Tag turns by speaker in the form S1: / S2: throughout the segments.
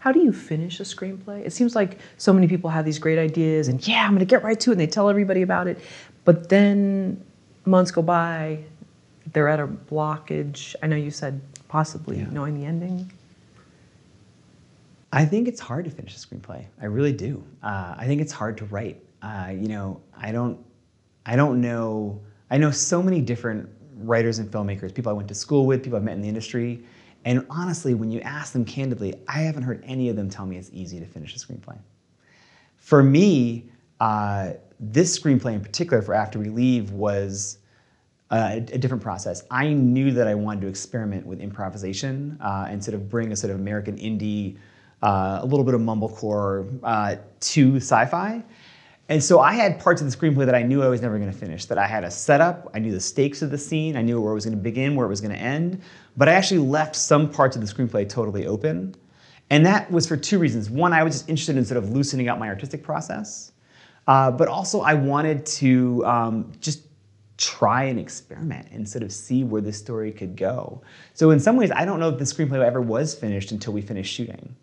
S1: How do you finish a screenplay? It seems like so many people have these great ideas and yeah, I'm gonna get right to it, and they tell everybody about it. But then months go by, they're at a blockage. I know you said possibly knowing the ending.
S2: I think it's hard to finish a screenplay. I really do. I think it's hard to write. You know, I don't know. I know so many different writers and filmmakers, people I went to school with, people I've met in the industry. And honestly, when you ask them candidly, I haven't heard any of them tell me it's easy to finish a screenplay. For me, this screenplay in particular for After We Leave was a different process. I knew that I wanted to experiment with improvisation and sort of bring a sort of American indie, a little bit of mumblecore to sci-fi. And so I had parts of the screenplay that I knew I was never going to finish, that I had a setup, I knew the stakes of the scene, I knew where it was going to begin, where it was going to end, but I actually left some parts of the screenplay totally open. And that was for two reasons. One, I was just interested in sort of loosening up my artistic process, but also I wanted to just try and experiment and sort of see where this story could go. So in some ways, I don't know if the screenplay ever was finished until we finished shooting.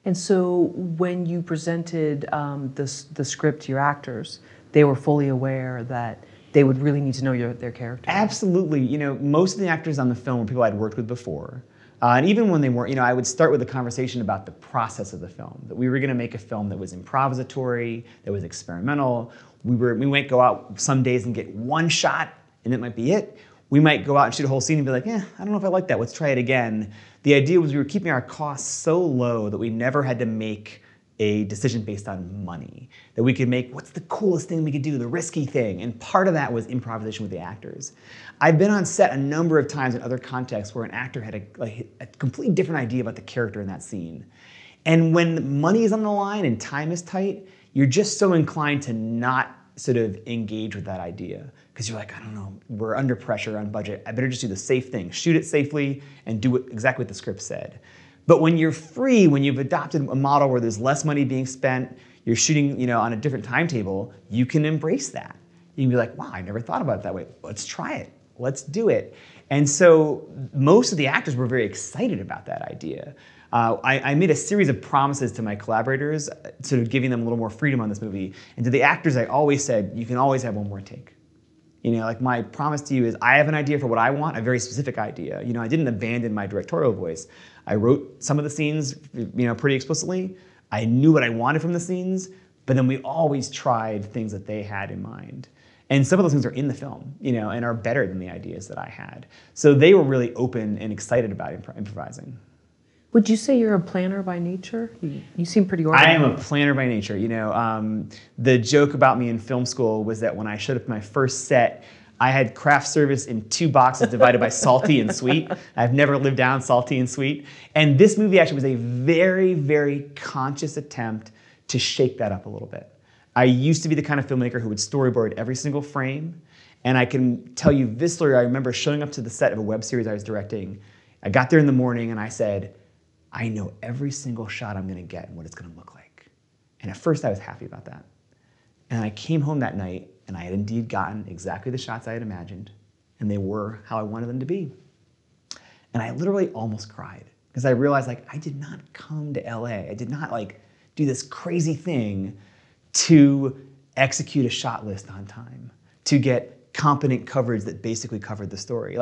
S1: And so when you presented the script to your actors, they were fully aware that they would really need to know their character?
S2: Absolutely. You know, most of the actors on the film were people I'd worked with before. And even when they weren't, you know, I would start with a conversation about the process of the film, that we were going to make a film that was improvisatory, that was experimental. We might go out some days and get one shot, and that might be it. We might go out and shoot a whole scene and be like, I don't know if I like that, let's try it again. The idea was we were keeping our costs so low that we never had to make a decision based on money. That we could make, what's the coolest thing we could do, the risky thing? And part of that was improvisation with the actors. I've been on set a number of times in other contexts where an actor had a completely different idea about the character in that scene. And when money is on the line and time is tight, you're just so inclined to not sort of engage with that idea. Because you're like, I don't know, we're under pressure on budget. I better just do the safe thing, shoot it safely and do exactly what the script said. But when you're free, when you've adopted a model where there's less money being spent, you're shooting, you know, on a different timetable, you can embrace that. You can be like, wow, I never thought about it that way. Let's try it. Let's do it. And so most of the actors were very excited about that idea. I made a series of promises to my collaborators, sort of giving them a little more freedom on this movie. And to the actors, I always said, you can always have one more take. You know, like my promise to you is I have an idea for what I want, a very specific idea. You know, I didn't abandon my directorial voice. I wrote some of the scenes, you know, pretty explicitly. I knew what I wanted from the scenes, but then we always tried things that they had in mind. And some of those things are in the film, you know, and are better than the ideas that I had. So they were really open and excited about improvising.
S1: Would you say you're a planner by nature? You seem pretty organized.
S2: I am a planner by nature. You know, the joke about me in film school was that when I showed up to my first set, I had craft service in 2 boxes divided by salty and sweet. I've never lived down salty and sweet. And this movie actually was a very, very conscious attempt to shake that up a little bit. I used to be the kind of filmmaker who would storyboard every single frame. And I can tell you viscerally, I remember showing up to the set of a web series I was directing. I got there in the morning and I said, I know every single shot I'm gonna get and what it's gonna look like. And at first I was happy about that. And I came home that night and I had indeed gotten exactly the shots I had imagined, and they were how I wanted them to be. And I literally almost cried because I realized like I did not come to LA. I did not like do this crazy thing to execute a shot list on time, to get competent coverage that basically covered the story.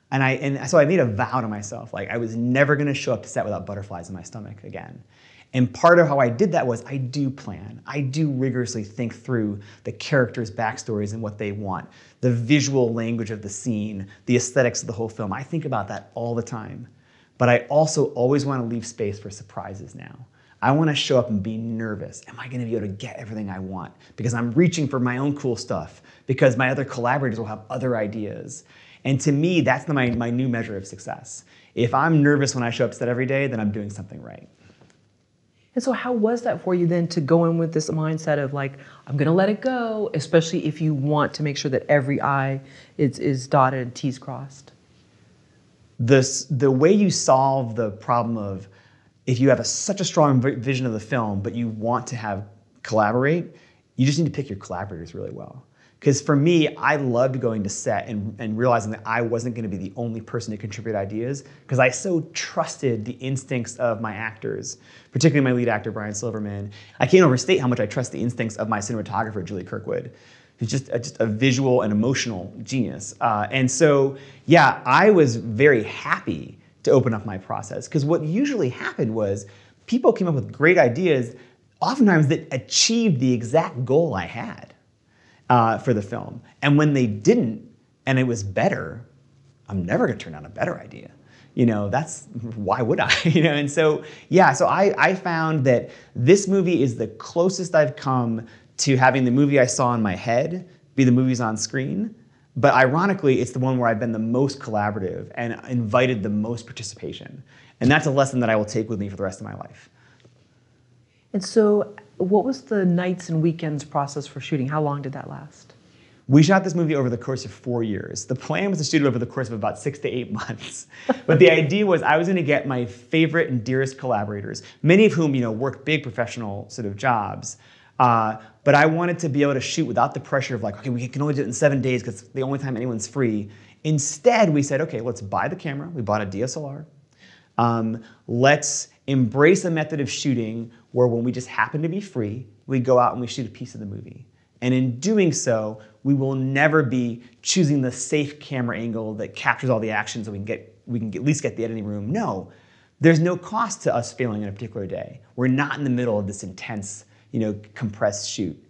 S2: And so I made a vow to myself, like I was never gonna show up to set without butterflies in my stomach again. And part of how I did that was I do plan. I do rigorously think through the characters' backstories and what they want, the visual language of the scene, the aesthetics of the whole film. I think about that all the time. But I also always wanna leave space for surprises now. I wanna show up and be nervous. Am I gonna be able to get everything I want? Because I'm reaching for my own cool stuff, because my other collaborators will have other ideas. And to me, that's my new measure of success. If I'm nervous when I show up to set every day, then I'm doing something right.
S1: And so how was that for you then to go in with this mindset of like, I'm gonna let it go, especially if you want to make sure that every I is dotted and T's crossed?
S2: The way you solve the problem of if you have such a strong vision of the film, but you want to collaborate, you just need to pick your collaborators really well. Because for me, I loved going to set and realizing that I wasn't going to be the only person to contribute ideas, because I so trusted the instincts of my actors, particularly my lead actor, Brian Silverman. I can't overstate how much I trust the instincts of my cinematographer, Julie Kirkwood, who's just a visual and emotional genius. And so, yeah, I was very happy to open up my process, because what usually happened was people came up with great ideas, oftentimes that achieved the exact goal I had for the film. And when they didn't, and it was better, I'm never gonna turn down a better idea. That's, why would I? And so, yeah, so I found that this movie is the closest I've come to having the movie I saw in my head be the movies on screen. But ironically, it's the one where I've been the most collaborative and invited the most participation. And that's a lesson that I will take with me for the rest of my life.
S1: And so what was the nights and weekends process for shooting? How long did that last?
S2: We shot this movie over the course of 4 years. The plan was to shoot it over the course of about 6 to 8 months. But the idea was I was going to get my favorite and dearest collaborators, many of whom work big professional sort of jobs. But I wanted to be able to shoot without the pressure of like, okay, we can only do it in 7 days because it's the only time anyone's free. Instead, we said, okay, let's buy the camera. We bought a DSLR. Let's embrace a method of shooting where when we just happen to be free, we go out and we shoot a piece of the movie. And in doing so, we will never be choosing the safe camera angle that captures all the action so we can at least get the editing room. No, there's no cost to us failing on a particular day. We're not in the middle of this intense, compressed shoot.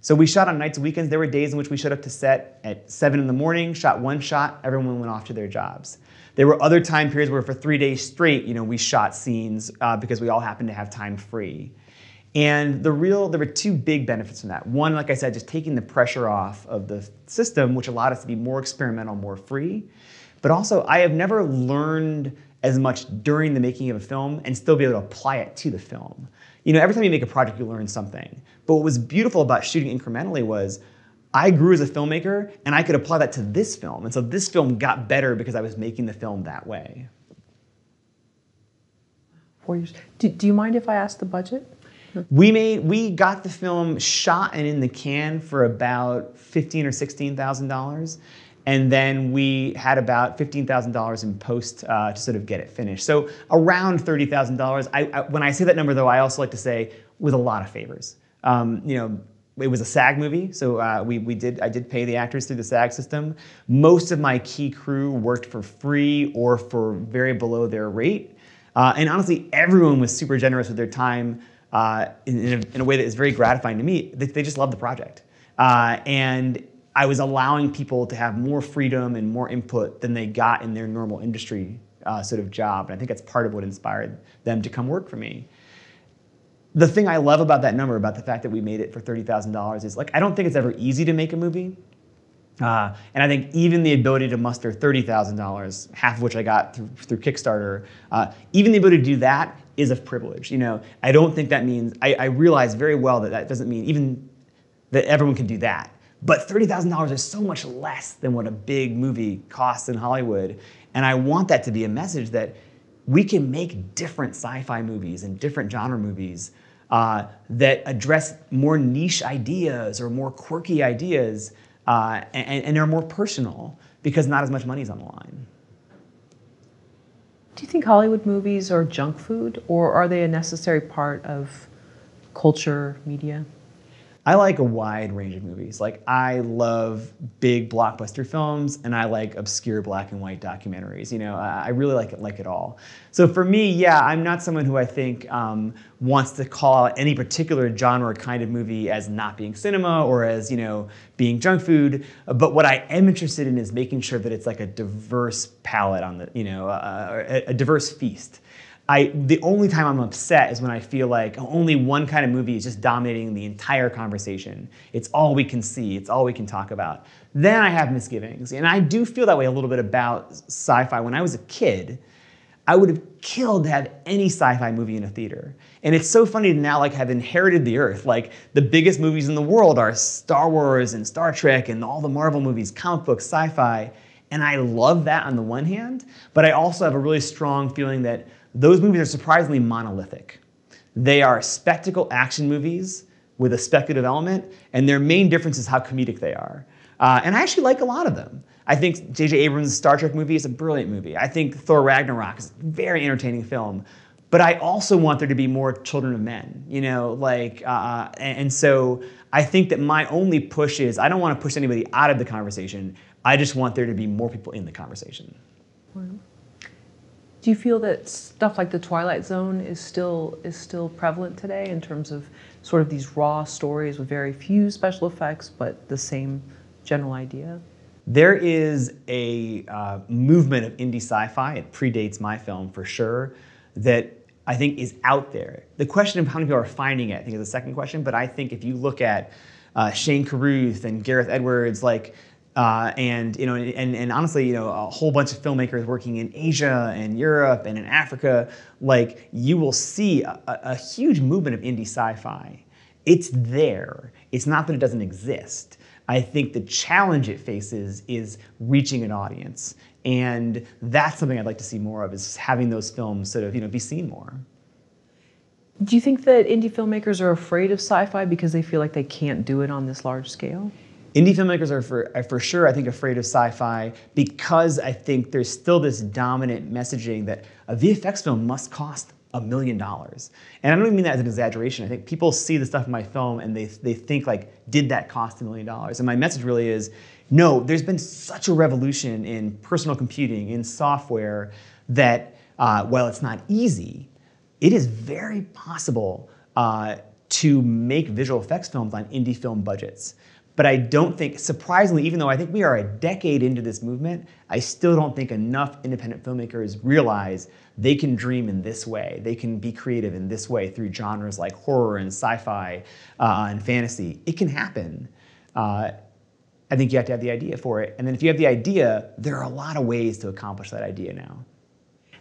S2: So we shot on nights and weekends. There were days in which we showed up to set at 7 in the morning, shot one shot, everyone went off to their jobs. There were other time periods where for 3 days straight, we shot scenes because we all happened to have time free. And there were two big benefits from that. One, like I said, just taking the pressure off of the system, which allowed us to be more experimental, more free. But also, I have never learned as much during the making of a film and still be able to apply it to the film. Every time you make a project, you learn something. But what was beautiful about shooting incrementally was I grew as a filmmaker, and I could apply that to this film. And so this film got better because I was making the film that way.
S1: 4 years. Do you mind if I ask the budget?
S2: We got the film shot and in the can for about $15,000 or $16,000. And then we had about $15,000 in post to sort of get it finished. So around $30,000. When I say that number, though, I also like to say with a lot of favors. It was a SAG movie, so I did pay the actors through the SAG system. Most of my key crew worked for free or for very below their rate. And honestly, everyone was super generous with their time in a way that is very gratifying to me. They just loved the project. And I was allowing people to have more freedom and more input than they got in their normal industry sort of job. And I think that's part of what inspired them to come work for me. The thing I love about that number, about the fact that we made it for $30,000 is, I don't think it's ever easy to make a movie. And I think even the ability to muster $30,000, half of which I got through Kickstarter, even the ability to do that is a privilege. I don't think that means, I realize very well that doesn't mean even that everyone can do that. But $30,000 is so much less than what a big movie costs in Hollywood. And I want that to be a message that we can make different sci-fi movies and different genre movies that address more niche ideas or more quirky ideas and are more personal because not as much money is on the line.
S1: Do you think Hollywood movies are junk food, or are they a necessary part of culture, media?
S2: I like a wide range of movies. I love big blockbuster films, and I like obscure black and white documentaries. I really like it all. So for me, yeah, I'm not someone who I think wants to call out any particular genre or kind of movie as not being cinema or as being junk food. But what I am interested in is making sure that it's like a diverse palette on the a diverse feast. The only time I'm upset is when I feel like only one kind of movie is just dominating the entire conversation. It's all we can see. It's all we can talk about. Then I have misgivings. And I do feel that way a little bit about sci-fi. When I was a kid, I would have killed to have any sci-fi movie in a theater. And it's so funny to now have inherited the earth. The biggest movies in the world are Star Wars and Star Trek and all the Marvel movies, comic books, sci-fi. And I love that on the one hand, but I also have a really strong feeling that those movies are surprisingly monolithic. They are spectacle action movies with a speculative element, and their main difference is how comedic they are. And I actually like a lot of them. I think J.J. Abrams' Star Trek movie is a brilliant movie. I think Thor Ragnarok is a very entertaining film. But I also want there to be more Children of Men, and so I think that my only push is I don't want to push anybody out of the conversation. I just want there to be more people in the conversation.
S1: Do you feel that stuff like The Twilight Zone is still prevalent today in terms of sort of these raw stories with very few special effects, but the same general idea?
S2: There is a movement of indie sci-fi, it predates my film for sure, that I think is out there. The question of how many people are finding it, I think, is the second question, but I think if you look at Shane Carruth and Gareth Edwards, and honestly, a whole bunch of filmmakers working in Asia and Europe and in Africa, you will see a huge movement of indie sci-fi. It's there. It's not that it doesn't exist. I think the challenge it faces is reaching an audience. And that's something I'd like to see more of, is having those films sort of, be seen more.
S1: Do you think that indie filmmakers are afraid of sci-fi because they feel like they can't do it on this large scale?
S2: Indie filmmakers are for sure, I think, afraid of sci-fi because I think there's still this dominant messaging that a VFX film must cost $1 million. And I don't even mean that as an exaggeration. I think people see the stuff in my film and they think did that cost $1 million? And my message really is, no, there's been such a revolution in personal computing, in software, that while it's not easy, it is very possible to make visual effects films on indie film budgets. But I don't think, surprisingly, even though I think we are a decade into this movement, I still don't think enough independent filmmakers realize they can dream in this way. They can be creative in this way through genres like horror and sci-fi and fantasy. It can happen. I think you have to have the idea for it. And then if you have the idea, there are a lot of ways to accomplish that idea now.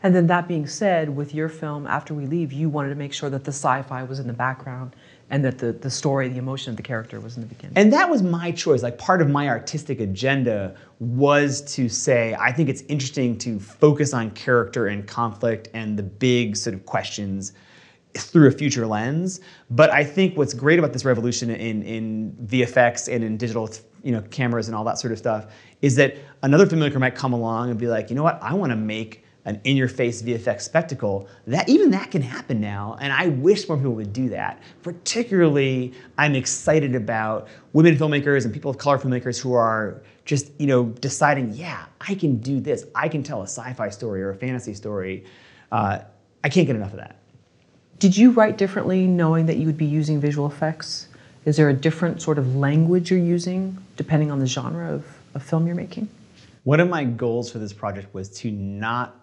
S1: And then that being said, with your film, After We Leave, you wanted to make sure that the sci-fi was in the background and that the story, the emotion of the character was in the beginning.
S2: And that was my choice. Part of my artistic agenda was to say, I think it's interesting to focus on character and conflict and the big sort of questions through a future lens. But I think what's great about this revolution in VFX and in digital cameras and all that sort of stuff is that another filmmaker might come along and be like, you know what, I want to make an in-your-face VFX spectacle. Even that can happen now, and I wish more people would do that. Particularly, I'm excited about women filmmakers and people of color filmmakers who are just deciding, yeah, I can do this. I can tell a sci-fi story or a fantasy story. I can't get enough of that.
S1: Did you write differently knowing that you would be using visual effects? Is there a different sort of language you're using depending on the genre of film you're making?
S2: One of my goals for this project was to not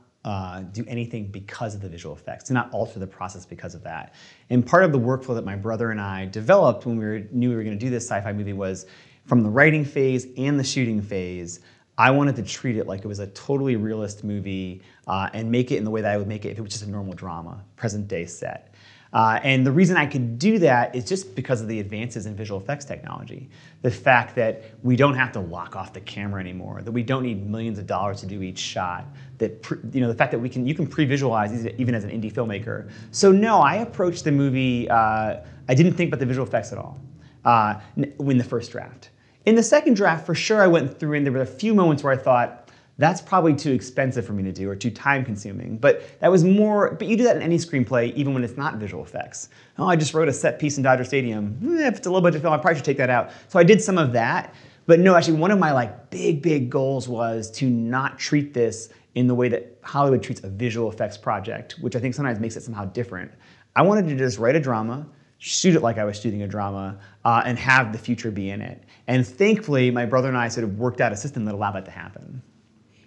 S2: do anything because of the visual effects, to not alter the process because of that. And part of the workflow that my brother and I developed when we knew we were going to do this sci-fi movie was, from the writing phase and the shooting phase, I wanted to treat it like it was a totally realist movie and make it in the way that I would make it if it was just a normal drama, present day set. And the reason I could do that is just because of the advances in visual effects technology. The fact that we don't have to lock off the camera anymore, that we don't need millions of dollars to do each shot, that the fact that you can pre-visualize even as an indie filmmaker. So no, I approached the movie, I didn't think about the visual effects at all in the first draft. In the second draft, for sure, I went through and there were a few moments where I thought, that's probably too expensive for me to do or too time consuming. But that was more, but you do that in any screenplay, even when it's not visual effects. Oh, I just wrote a set piece in Dodger Stadium. If it's a low budget film, I probably should take that out. So I did some of that. But no, actually one of my big goals was to not treat this in the way that Hollywood treats a visual effects project, which I think sometimes makes it somehow different. I wanted to just write a drama, shoot it like I was shooting a drama, and have the future be in it. And thankfully, my brother and I sort of worked out a system that allowed that to happen.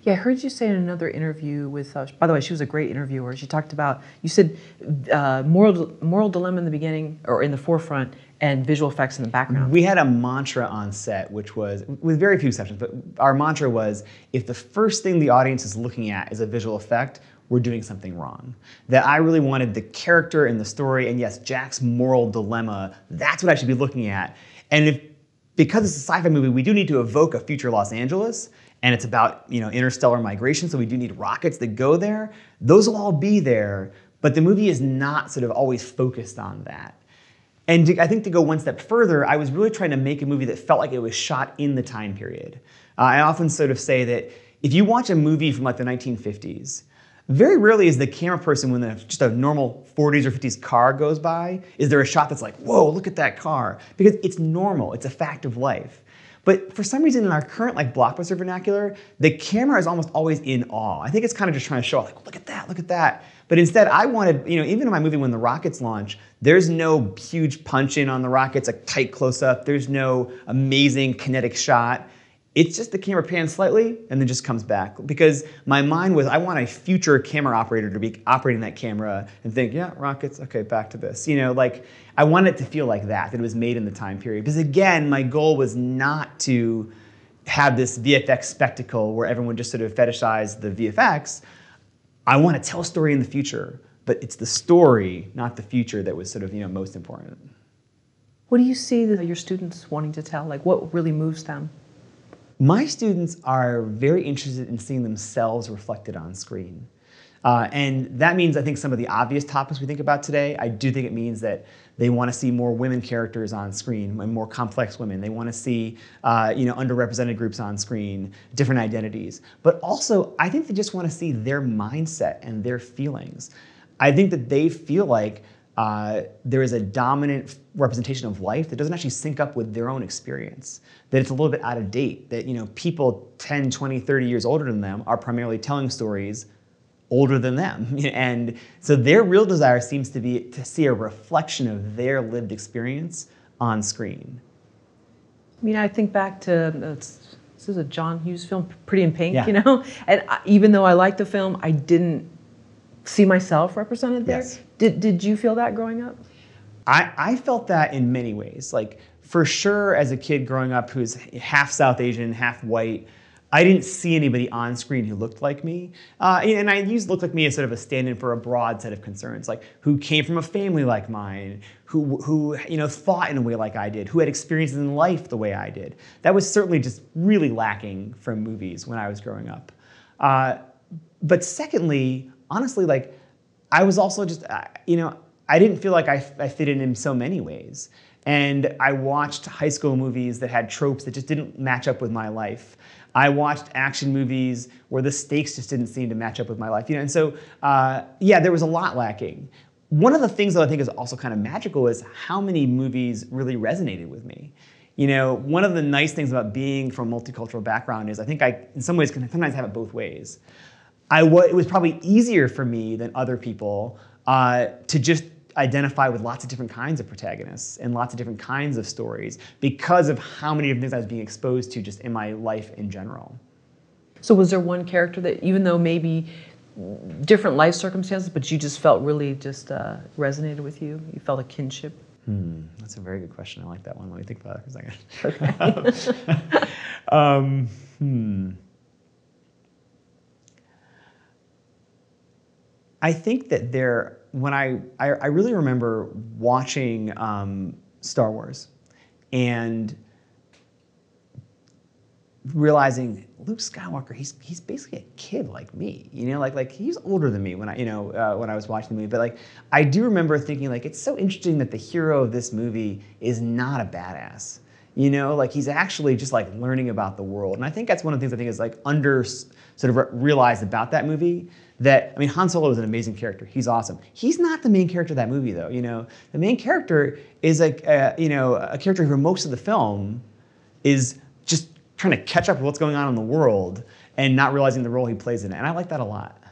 S1: Yeah, I heard you say in another interview with, by the way, she was a great interviewer. She talked about, you said moral dilemma in the beginning, or in the forefront, and visual effects in the background.
S2: We had a mantra on set, which was, with very few exceptions, but our mantra was, if the first thing the audience is looking at is a visual effect, we're doing something wrong. That I really wanted the character and the story, and yes, Jack's moral dilemma, that's what I should be looking at. And because it's a sci-fi movie, we do need to evoke a future Los Angeles, and it's about interstellar migration, so we do need rockets that go there. Those will all be there, but the movie is not sort of always focused on that. And I think to go one step further, I was really trying to make a movie that felt like it was shot in the time period. I often sort of say that if you watch a movie from like the 1950s, very rarely is the camera person when just a normal 40s or 50s car goes by, is there a shot that's like, whoa, look at that car. Because it's normal, it's a fact of life. But for some reason in our current like blockbuster vernacular, the camera is almost always in awe. I think it's kind of just trying to show like, look at that, look at that. But instead I wanted, even in my movie when the rockets launch, there's no huge punch in on the rockets, a tight close up, there's no amazing kinetic shot. It's just the camera pans slightly and then just comes back. Because my mind was, I want a future camera operator to be operating that camera and think, yeah, rockets, okay, back to this. I wanted it to feel like that it was made in the time period. Because again, my goal was not to have this VFX spectacle where everyone just sort of fetishized the VFX. I want to tell a story in the future, but it's the story, not the future, that was sort of most important.
S1: What do you see that your students wanting to tell? Like, what really moves them?
S2: My students are very interested in seeing themselves reflected on screen. And that means, I think, some of the obvious topics we think about today. I do think it means that they want to see more women characters on screen, and more complex women. They want to see underrepresented groups on screen, different identities. But also, I think they just want to see their mindset and their feelings. I think that they feel like there is a dominant representation of life that doesn't actually sync up with their own experience, that it's a little bit out of date, that people 10, 20, 30 years older than them are primarily telling stories older than them. And so their real desire seems to be to see a reflection of their lived experience on screen.
S1: I think back to, this is a John Hughes film, Pretty in Pink,
S2: Yeah.
S1: And even though I liked the film, I didn't see myself represented there.
S2: Yes.
S1: Did you feel that growing up?
S2: I felt that in many ways. Like, for sure, as a kid growing up who's half South Asian, half white, I didn't see anybody on screen who looked like me. And I used look like me as sort of a stand-in for a broad set of concerns, like who came from a family like mine, who thought in a way like I did, who had experiences in life the way I did. That was certainly just really lacking from movies when I was growing up. But secondly, honestly, like, I was also just, I didn't feel like I fit in so many ways. And I watched high school movies that had tropes that just didn't match up with my life. I watched action movies where the stakes just didn't seem to match up with my life. And so, there was a lot lacking. One of the things that I think is also kind of magical is how many movies really resonated with me. One of the nice things about being from a multicultural background is I think I, in some ways, can sometimes have it both ways. It was probably easier for me than other people to just identify with lots of different kinds of protagonists and lots of different kinds of stories because of how many different things I was being exposed to just in my life in general.
S1: So was there one character that, even though maybe different life circumstances, but you just felt really just resonated with you? You felt a kinship?
S2: That's a very good question. I like that one. Let me think about it for a second. Okay. I think that when I really remember watching Star Wars and realizing Luke Skywalker, he's basically a kid like me, like he's older than me when I was watching the movie. But like, I do remember thinking, like, it's so interesting that the hero of this movie is not a badass. Like, he's actually just like learning about the world. And I think that's one of the things I think is like realized about that movie. That, Han Solo is an amazing character. He's awesome. He's not the main character of that movie, though. The main character is a character who most of the film is just trying to catch up with what's going on in the world and not realizing the role he plays in it. And I like that a lot.